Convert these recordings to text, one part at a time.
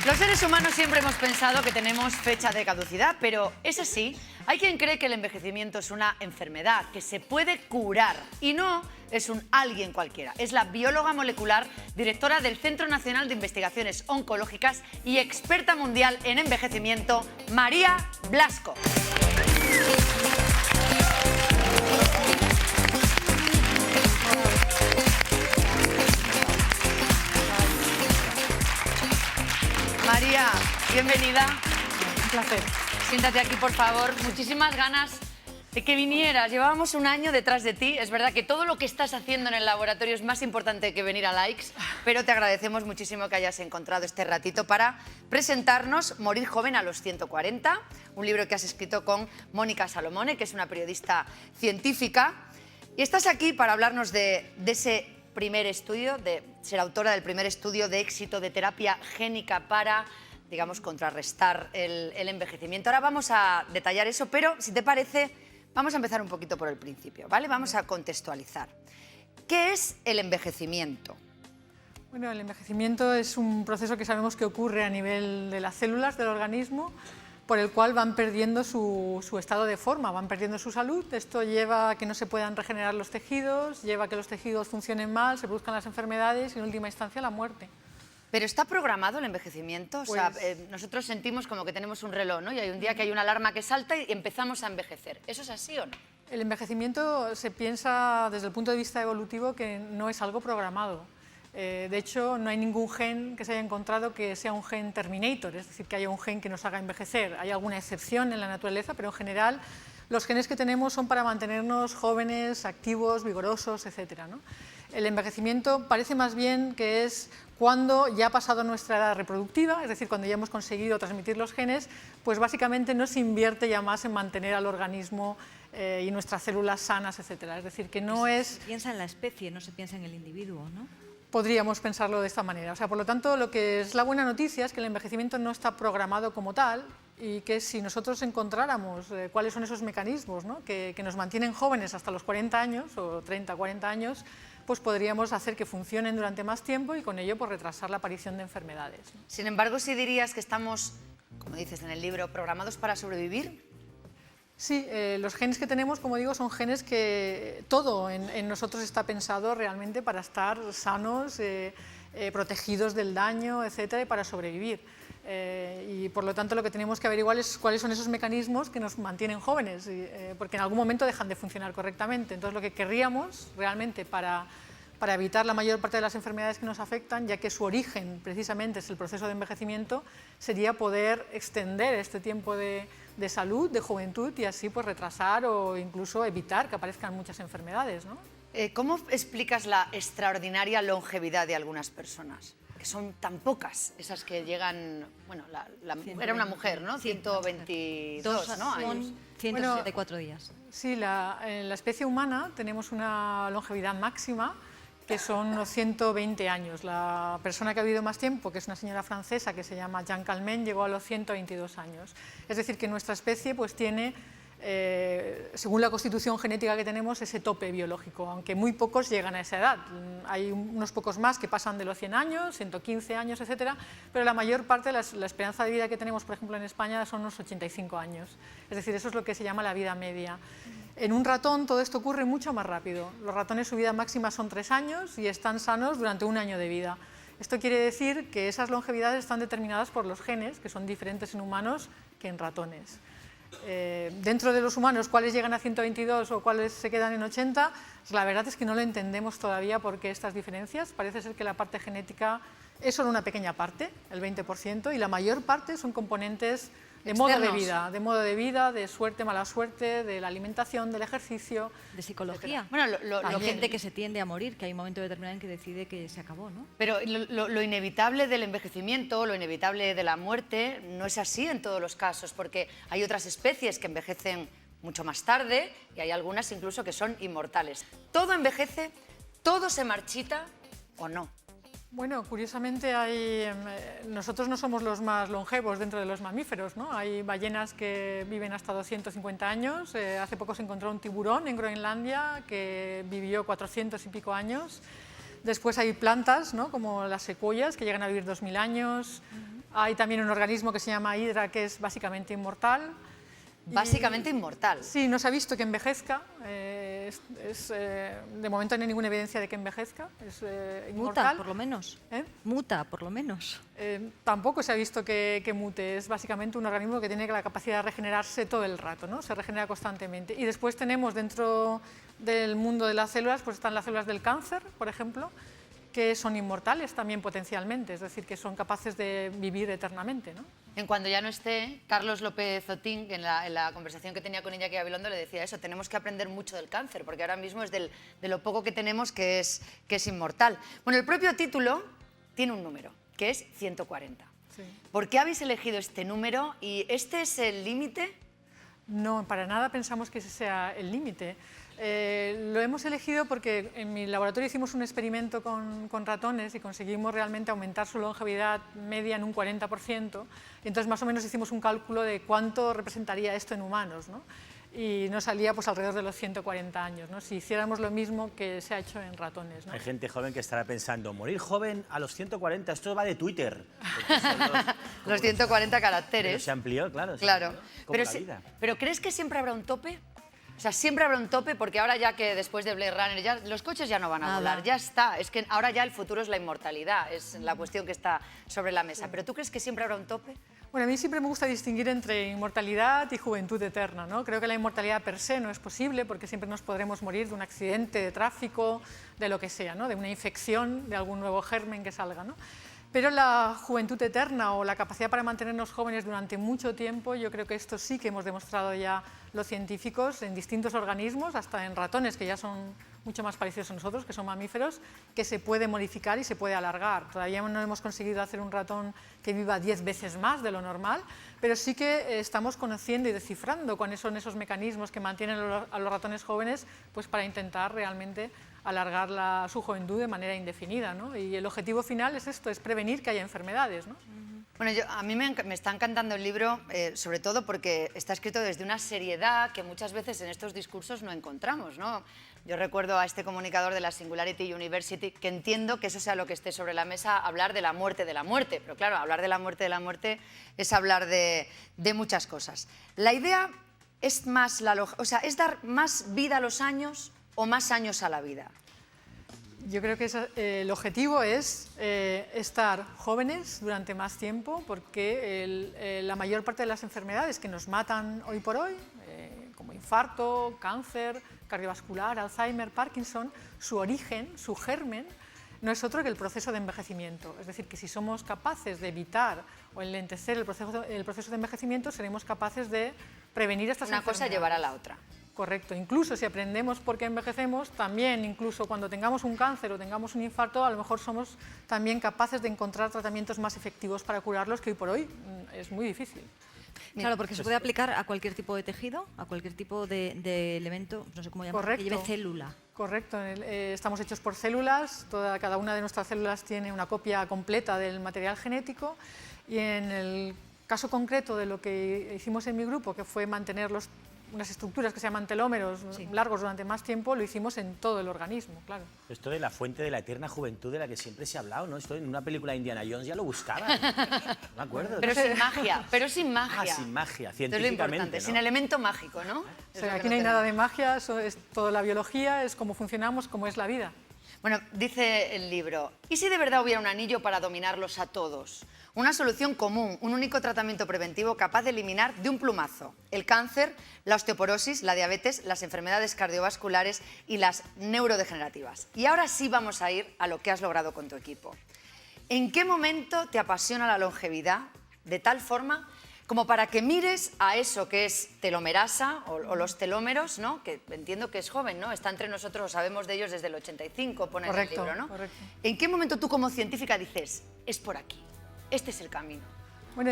Los seres humanos siempre hemos pensado que tenemos fecha de caducidad, pero ¿es así? Hay quien cree que el envejecimiento es una enfermedad que se puede curar y no es un alguien cualquiera. Es la bióloga molecular, directora del Centro Nacional de Investigaciones Oncológicas y experta mundial en envejecimiento, María Blasco. María, bienvenida. Un placer. Siéntate aquí, por favor. Muchísimas ganas de que vinieras. Llevábamos un año detrás de ti. Es verdad que todo lo que estás haciendo en el laboratorio es más importante que venir a Likes, pero te agradecemos muchísimo que hayas encontrado este ratito para presentarnos Morir joven a los 140, un libro que has escrito con Mónica Salomone, que es una periodista científica. Y estás aquí para hablarnos de ese primer estudio, de ser autora del primer estudio de éxito de terapia génica para, digamos, contrarrestar el envejecimiento. Ahora vamos a detallar eso, pero si te parece, vamos a empezar un poquito por el principio, ¿vale? Vamos a contextualizar. ¿Qué es el envejecimiento? Bueno, el envejecimiento es un proceso que sabemos que ocurre a nivel de las células del organismo, por el cual van perdiendo su estado de forma, van perdiendo su salud. Esto lleva a que no se puedan regenerar los tejidos, lleva a que los tejidos funcionen mal, se produzcan las enfermedades y en última instancia la muerte. ¿Pero está programado el envejecimiento? O sea, nosotros sentimos como que tenemos un reloj, ¿no? Y hay un día que hay una alarma que salta y empezamos a envejecer. ¿Eso es así o no? El envejecimiento se piensa desde el punto de vista evolutivo que no es algo programado. De hecho, no hay ningún gen que se haya encontrado que sea un gen terminator, es decir, que haya un gen que nos haga envejecer. Hay alguna excepción en la naturaleza, pero en general los genes que tenemos son para mantenernos jóvenes, activos, vigorosos, etc., ¿no? El envejecimiento parece más bien que es cuando ya ha pasado nuestra edad reproductiva, es decir, cuando ya hemos conseguido transmitir los genes, pues básicamente no se invierte ya más en mantener al organismo y nuestras células sanas, etc. Es decir, que no es... Se piensa en la especie, no se piensa en el individuo, ¿no? Podríamos pensarlo de esta manera. O sea, por lo tanto, lo que es la buena noticia es que el envejecimiento no está programado como tal y que si nosotros encontráramos cuáles son esos mecanismos, ¿no?, que nos mantienen jóvenes hasta los 40 años o 30, 40 años, pues podríamos hacer que funcionen durante más tiempo y con ello pues, retrasar la aparición de enfermedades. Sin embargo, si dirías que estamos, como dices en el libro, programados para sobrevivir. Sí, los genes que tenemos, como digo, son genes que todo en nosotros está pensado realmente para estar sanos, protegidos del daño, etcétera, y para sobrevivir. Y por lo tanto lo que tenemos que averiguar es cuáles son esos mecanismos que nos mantienen jóvenes, porque en algún momento dejan de funcionar correctamente. Entonces lo que querríamos realmente para evitar la mayor parte de las enfermedades que nos afectan, ya que su origen precisamente es el proceso de envejecimiento, sería poder extender este tiempo de salud, de juventud y así pues retrasar o incluso evitar que aparezcan muchas enfermedades, ¿no? ¿Cómo explicas la extraordinaria longevidad de algunas personas? Que son tan pocas esas que llegan, bueno, era una mujer, ¿no? 122, ¿no? años. 164 días. Sí, en la especie humana tenemos una longevidad máxima que son unos 120 años. La persona que ha vivido más tiempo, que es una señora francesa que se llama Jeanne Calment, llegó a los 122 años. Es decir, que nuestra especie pues, tiene, según la constitución genética que tenemos, ese tope biológico, aunque muy pocos llegan a esa edad. Hay unos pocos más que pasan de los 100 años, 115 años, etcétera, pero la mayor parte, la esperanza de vida que tenemos, por ejemplo, en España, son unos 85 años. Es decir, eso es lo que se llama la vida media. En un ratón todo esto ocurre mucho más rápido. Los ratones su vida máxima son 3 años y están sanos durante 1 año de vida. Esto quiere decir que esas longevidades están determinadas por los genes, que son diferentes en humanos que en ratones. Dentro de los humanos, ¿cuáles llegan a 122 o cuáles se quedan en 80? La verdad es que no lo entendemos todavía por qué estas diferencias. Parece ser que la parte genética es solo una pequeña parte, el 20%, y la mayor parte son componentes de modo de vida, de suerte, mala suerte, de la alimentación, del ejercicio. De psicología. Bueno, hay gente que se tiende a morir, que hay un momento determinado en que decide que se acabó, ¿no? Pero lo inevitable del envejecimiento, lo inevitable de la muerte, no es así en todos los casos, porque hay otras especies que envejecen mucho más tarde y hay algunas incluso que son inmortales. ¿Todo envejece? ¿Todo se marchita o no? Bueno, curiosamente nosotros no somos los más longevos dentro de los mamíferos, ¿no? Hay ballenas que viven hasta 250 años, hace poco se encontró un tiburón en Groenlandia que vivió 400 y pico años. Después hay plantas, ¿no?, como las secuoyas, que llegan a vivir 2000 años. Hay también un organismo que se llama Hydra, que es básicamente inmortal. Básicamente inmortal. Sí, no se ha visto que envejezca. De momento no hay ninguna evidencia de que envejezca. Es inmortal. Muta, por lo menos. ¿Eh? Muta, por lo menos. Tampoco se ha visto que mute. Es básicamente un organismo que tiene la capacidad de regenerarse todo el rato, ¿no? Se regenera constantemente. Y después tenemos dentro del mundo de las células, pues están las células del cáncer, por ejemplo, que son inmortales también potencialmente, es decir, que son capaces de vivir eternamente, ¿no? En cuando ya no esté, Carlos López Otín, en la conversación que tenía con Iñaki Gabilondo, le decía eso, tenemos que aprender mucho del cáncer, porque ahora mismo es de lo poco que tenemos que es inmortal. Bueno, el propio título tiene un número, que es 140. Sí. ¿Por qué habéis elegido este número y este es el límite? No, para nada pensamos que ese sea el límite. Lo hemos elegido porque en mi laboratorio hicimos un experimento con ratones y conseguimos realmente aumentar su longevidad media en un 40%. Y entonces más o menos hicimos un cálculo de cuánto representaría esto en humanos, ¿no? Y nos salía pues alrededor de los 140 años, ¿no? Si hiciéramos lo mismo que se ha hecho en ratones, ¿no? Hay gente joven que estará pensando, morir joven a los 140, esto va de Twitter. Los 140 Pero caracteres. se amplió, claro. Claro. Como Pero, la vida. pero ¿crees que siempre habrá un tope? O sea, siempre habrá un tope porque ahora ya que después de Blade Runner ya los coches ya no van a Nada. volar, ya está. Es que ahora ya el futuro es la inmortalidad, es la cuestión que está sobre la mesa. ¿Pero tú crees que siempre habrá un tope? Bueno, a mí siempre me gusta distinguir entre inmortalidad y juventud eterna, ¿no? Creo que la inmortalidad per se no es posible porque siempre nos podremos morir de un accidente de tráfico, de lo que sea, ¿no? De una infección, de algún nuevo germen que salga, ¿no? Pero la juventud eterna o la capacidad para mantenernos jóvenes durante mucho tiempo, yo creo que esto sí que hemos demostrado ya los científicos en distintos organismos, hasta en ratones que ya son mucho más parecidos a nosotros, que son mamíferos, que se puede modificar y se puede alargar. Todavía no hemos conseguido hacer un ratón que viva 10 veces más de lo normal, pero sí que estamos conociendo y descifrando cuáles son esos mecanismos que mantienen a los ratones jóvenes pues para intentar realmente alargar su juventud de manera indefinida, ¿no? Y el objetivo final es esto, es prevenir que haya enfermedades, ¿no? Bueno, a mí me está encantando el libro, sobre todo porque está escrito desde una seriedad que muchas veces en estos discursos no encontramos, ¿no? Yo recuerdo a este comunicador de la Singularity University, que entiendo que eso sea lo que esté sobre la mesa, hablar de la muerte, pero claro, hablar de la muerte es hablar de muchas cosas. La idea es más, ¿es dar más vida a los años o más años a la vida? Yo creo que el objetivo es estar jóvenes durante más tiempo porque la mayor parte de las enfermedades que nos matan hoy por hoy, como infarto, cáncer, cardiovascular, Alzheimer, Parkinson, su origen, su germen, no es otro que el proceso de envejecimiento. Es decir, que si somos capaces de evitar o enlentecer el proceso de envejecimiento, seremos capaces de prevenir estas enfermedades. Una cosa llevará a la otra. Correcto, incluso si aprendemos por qué envejecemos, también incluso cuando tengamos un cáncer o tengamos un infarto, a lo mejor somos también capaces de encontrar tratamientos más efectivos para curarlos, que hoy por hoy es muy difícil. Claro, porque se puede aplicar a cualquier tipo de tejido, a cualquier tipo de elemento, no sé cómo llamarlo, que lleve célula. Correcto, estamos hechos por células, cada una de nuestras células tiene una copia completa del material genético y en el caso concreto de lo que hicimos en mi grupo, que fue mantener unas estructuras que se llaman telómeros largos durante más tiempo, lo hicimos en todo el organismo, claro. Esto de la fuente de la eterna juventud de la que siempre se ha hablado, ¿no? Esto en una película de Indiana Jones ya lo buscaban. No me acuerdo. Pero sin magia, sin magia. Ah, sin magia, Esto es lo científicamente, importante, ¿no? sin elemento mágico, ¿no? O sea, aquí no hay nada de magia, eso es toda la biología, es cómo funcionamos, cómo es la vida. Bueno, dice el libro, ¿y si de verdad hubiera un anillo para dominarlos a todos? Una solución común, un único tratamiento preventivo capaz de eliminar de un plumazo el cáncer, la osteoporosis, la diabetes, las enfermedades cardiovasculares y las neurodegenerativas. Y ahora sí vamos a ir a lo que has logrado con tu equipo. ¿En qué momento te apasiona la longevidad de tal forma como para que mires a eso que es telomerasa o los telómeros, ¿no? Que entiendo que es joven, ¿no? Está entre nosotros, sabemos de ellos desde el 85, pone en el libro, ¿no? Correcto. ¿En qué momento tú como científica dices, es por aquí, este es el camino? Bueno,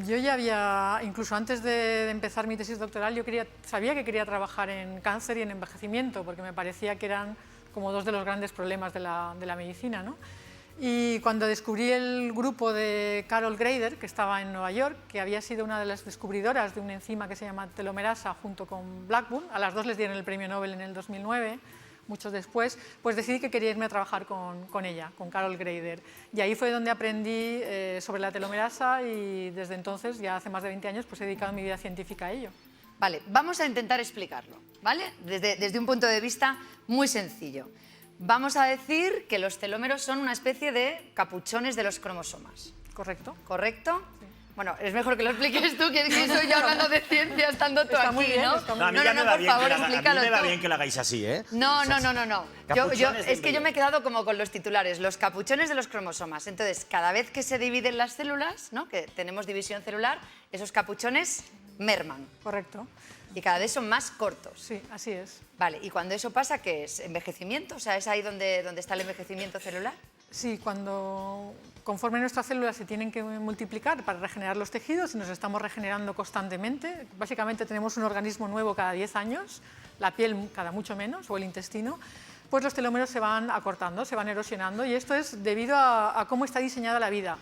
yo ya había, incluso antes de empezar mi tesis doctoral, yo sabía que quería trabajar en cáncer y en envejecimiento, porque me parecía que eran como dos de los grandes problemas de la medicina, ¿no? Y cuando descubrí el grupo de Carol Grader, que estaba en Nueva York, que había sido una de las descubridoras de una enzima que se llama telomerasa junto con Blackburn, a las dos les dieron el premio Nobel en el 2009, muchos después, pues decidí que quería irme a trabajar con ella, con Carol Greider. Y ahí fue donde aprendí sobre la telomerasa y desde entonces, ya hace más de 20 años, pues he dedicado mi vida científica a ello. Vale, vamos a intentar explicarlo, ¿vale? Desde un punto de vista muy sencillo. Vamos a decir que los telómeros son una especie de capuchones de los cromosomas. ¿Correcto? ¿Correcto? Sí. Bueno, es mejor que lo expliques tú, que soy yo hablando de ciencia estando tú está aquí, muy bien, ¿no? No, a mí ya me va por bien favor, que explícalo a mí me va tú. bien que lo hagáis así, ¿eh? No. Capuchones Es que yo me he quedado como con los titulares, los capuchones de los cromosomas. Entonces, cada vez que se dividen las células, ¿no?, que tenemos división celular, esos capuchones merman. Correcto. Y cada vez son más cortos. Sí, así es. Vale, ¿y cuando eso pasa, qué es? ¿Envejecimiento? O sea, ¿es ahí donde está el envejecimiento celular? Sí, conforme nuestras células se tienen que multiplicar para regenerar los tejidos y nos estamos regenerando constantemente, básicamente tenemos un organismo nuevo cada 10 años, la piel cada mucho menos, o el intestino, pues los telómeros se van acortando, se van erosionando, y esto es debido a cómo está diseñada la vida.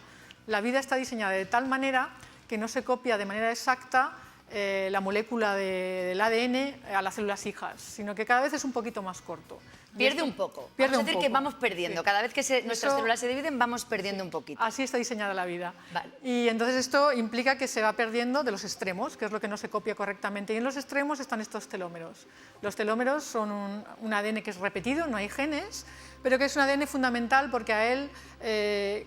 La vida está diseñada de tal manera que no se copia de manera exacta la molécula del ADN a las células hijas, sino que cada vez es un poquito más corto. Pierde un poco. Pierde Vamos a decir un que poco. vamos perdiendo. Sí. Cada vez que nuestras células se dividen, vamos perdiendo un poquito. Así está diseñada la vida. Vale. Y entonces esto implica que se va perdiendo de los extremos, que es lo que no se copia correctamente. Y en los extremos están estos telómeros. Los telómeros son un ADN que es repetido, no hay genes, pero que es un ADN fundamental porque a él,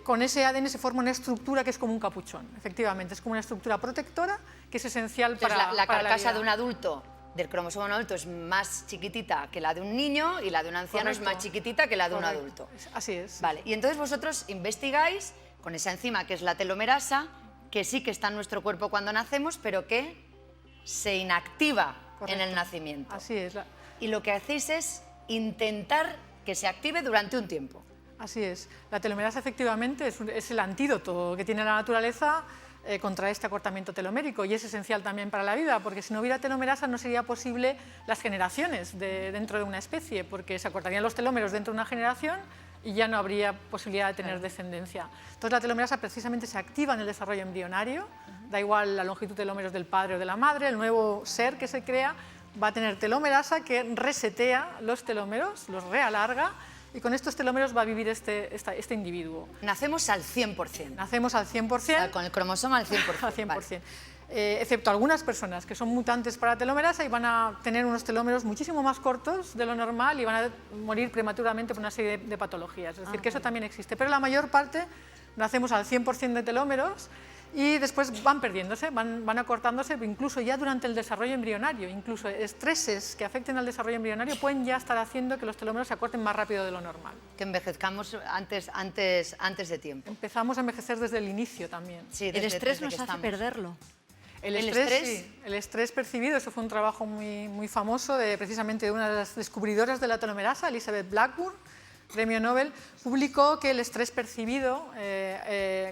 con ese ADN se forma una estructura que es como un capuchón. Efectivamente, es como una estructura protectora que es esencial Entonces, para la carcasa vida. de un adulto, del cromosoma de un adulto, es más chiquitita que la de un niño, y la de un anciano Correcto. es más chiquitita que la de un Correcto. adulto. Así es. Vale, y entonces vosotros investigáis con esa enzima que es la telomerasa, que sí que está en nuestro cuerpo cuando nacemos, pero que se inactiva Correcto. en el nacimiento. Así es. Y lo que hacéis es intentar que se active durante un tiempo. Así es. La telomerasa efectivamente es el antídoto que tiene la naturaleza contra este acortamiento telomérico, y es esencial también para la vida, porque si no hubiera telomerasa no sería posible las generaciones dentro de una especie, porque se acortarían los telómeros dentro de una generación y ya no habría posibilidad de tener descendencia. Entonces la telomerasa precisamente se activa en el desarrollo embrionario, da igual la longitud de telómeros del padre o de la madre, el nuevo ser que se crea va a tener telomerasa que resetea los telómeros, los realarga, y con estos telómeros va a vivir este individuo. Nacemos al 100%. Nacemos al 100%. Con el cromosoma al 100%. Al 100%. Vale. Excepto algunas personas que son mutantes para telomerasa y van a tener unos telómeros muchísimo más cortos de lo normal y van a morir prematuramente por una serie de patologías. Es decir, que eso también existe. Pero la mayor parte nacemos al 100% de telómeros y después van perdiéndose, van acortándose, incluso ya durante el desarrollo embrionario. Incluso estreses que afecten al desarrollo embrionario pueden ya estar haciendo que los telómeros se acorten más rápido de lo normal. Que envejezcamos antes de tiempo. Empezamos a envejecer desde el inicio también. Sí, El desde estrés que nos hace estamos. perderlo. El estrés percibido, eso fue un trabajo muy famoso precisamente de una de las descubridoras de la telomerasa, Elizabeth Blackburn, premio Nobel, publicó que el estrés percibido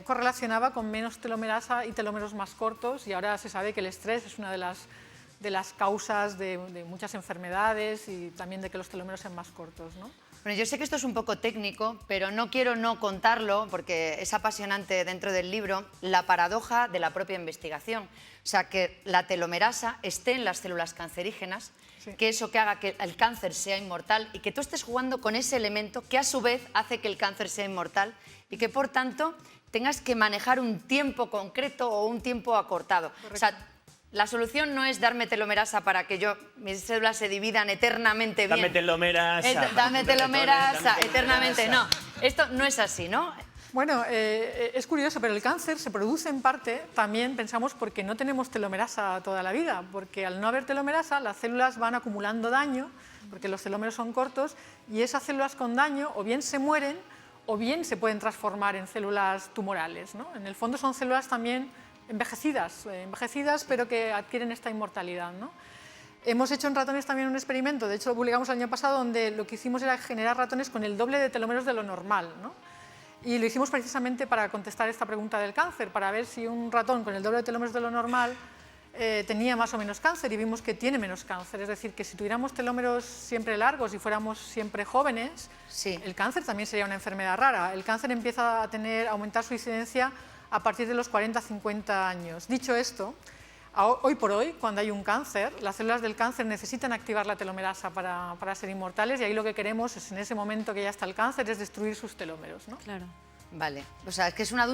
correlacionaba con menos telomerasa y telómeros más cortos, y ahora se sabe que el estrés es una de las causas de muchas enfermedades y también de que los telómeros sean más cortos, ¿no? Bueno, yo sé que esto es un poco técnico, pero no quiero no contarlo porque es apasionante dentro del libro, la paradoja de la propia investigación. O sea, que la telomerasa esté en las células cancerígenas, sí, que eso que haga que el cáncer sea inmortal y que tú estés jugando con ese elemento que a su vez hace que el cáncer sea inmortal y que por tanto tengas que manejar un tiempo concreto o un tiempo acortado. Correcto. O sea, la solución no es darme telomerasa para que mis células se dividan eternamente bien. Dame telomerasa. Dame telomerasa eternamente. No, esto no es así, ¿no? Bueno, es curioso, pero el cáncer se produce en parte, también pensamos, porque no tenemos telomerasa toda la vida, porque al no haber telomerasa las células van acumulando daño, porque los telómeros son cortos, y esas células con daño o bien se mueren o bien se pueden transformar en células tumorales, ¿no? En el fondo son células también envejecidas, pero que adquieren esta inmortalidad, ¿no? Hemos hecho en ratones también un experimento, de hecho lo publicamos el año pasado, donde lo que hicimos era generar ratones con el doble de telómeros de lo normal, ¿no? Y lo hicimos precisamente para contestar esta pregunta del cáncer, para ver si un ratón con el doble de telómeros de lo normal tenía más o menos cáncer, y vimos que tiene menos cáncer. Es decir, que si tuviéramos telómeros siempre largos y fuéramos siempre jóvenes, sí, el cáncer también sería una enfermedad rara. El cáncer empieza a aumentar su incidencia a partir de los 40-50 años. Dicho esto, Hoy por hoy, cuando hay un cáncer, las células del cáncer necesitan activar la telomerasa para ser inmortales, y ahí lo que queremos es, en ese momento que ya está el cáncer, es destruir sus telómeros, ¿no? Claro. Vale, o sea, es que es una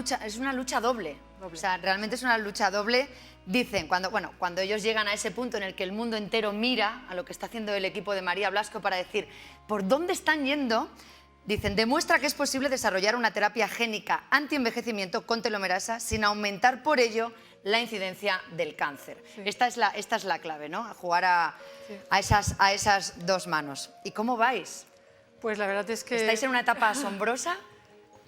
lucha doble. O sea, realmente es una lucha doble. Dicen, cuando ellos llegan a ese punto en el que el mundo entero mira a lo que está haciendo el equipo de María Blasco para decir por dónde están yendo, dicen, demuestra que es posible desarrollar una terapia génica antienvejecimiento con telomerasa sin aumentar por ello la incidencia del cáncer. Sí. Esta es la clave, ¿no? A jugar a esas dos manos. ¿Y cómo vais? Pues la verdad es que... ¿Estáis en una etapa asombrosa?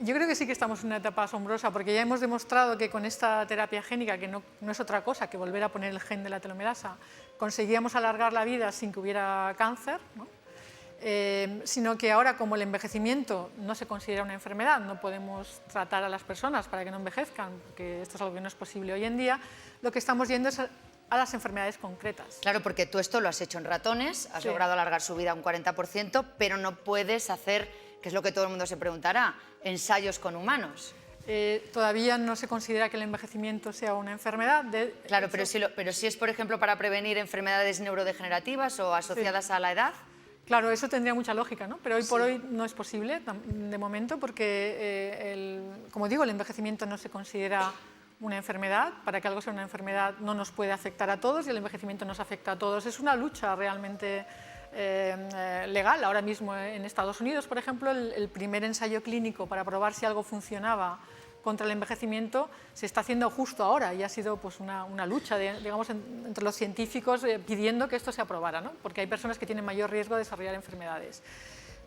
Yo creo que sí que estamos en una etapa asombrosa, porque ya hemos demostrado que con esta terapia génica, que no es otra cosa que volver a poner el gen de la telomerasa, conseguíamos alargar la vida sin que hubiera cáncer, ¿no? Sino que ahora, como el envejecimiento no se considera una enfermedad, no podemos tratar a las personas para que no envejezcan, porque esto es algo que no es posible hoy en día, lo que estamos yendo es a las enfermedades concretas. Claro, porque tú esto lo has hecho en ratones, has Sí. logrado alargar su vida un 40%, pero no puedes hacer, que es lo que todo el mundo se preguntará, ensayos con humanos. Todavía no se considera que el envejecimiento sea una enfermedad. Claro, pero si es, por ejemplo, para prevenir enfermedades neurodegenerativas o asociadas a la edad. Claro, eso tendría mucha lógica, ¿no? Pero hoy por hoy no es posible de momento porque, como digo, el envejecimiento no se considera una enfermedad. Para que algo sea una enfermedad no nos puede afectar a todos y el envejecimiento nos afecta a todos. Es una lucha realmente legal. Ahora mismo en Estados Unidos, por ejemplo, el primer ensayo clínico para probar si algo funcionaba contra el envejecimiento se está haciendo justo ahora y ha sido pues, una lucha digamos, entre los científicos pidiendo que esto se aprobara, ¿no? Porque hay personas que tienen mayor riesgo de desarrollar enfermedades.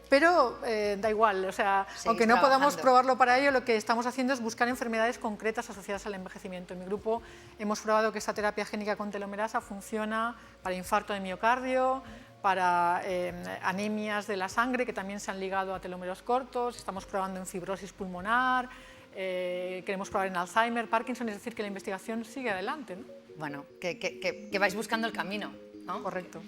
Pero da igual, o sea, aunque no podamos probarlo para ello, lo que estamos haciendo es buscar enfermedades concretas asociadas al envejecimiento. En mi grupo hemos probado que esta terapia génica con telomerasa funciona para infarto de miocardio, para anemias de la sangre que también se han ligado a telómeros cortos, estamos probando en fibrosis pulmonar, queremos probar en Alzheimer, Parkinson, es decir, que la investigación sigue adelante, ¿no? Bueno, que vais buscando el camino, ¿no? Correcto.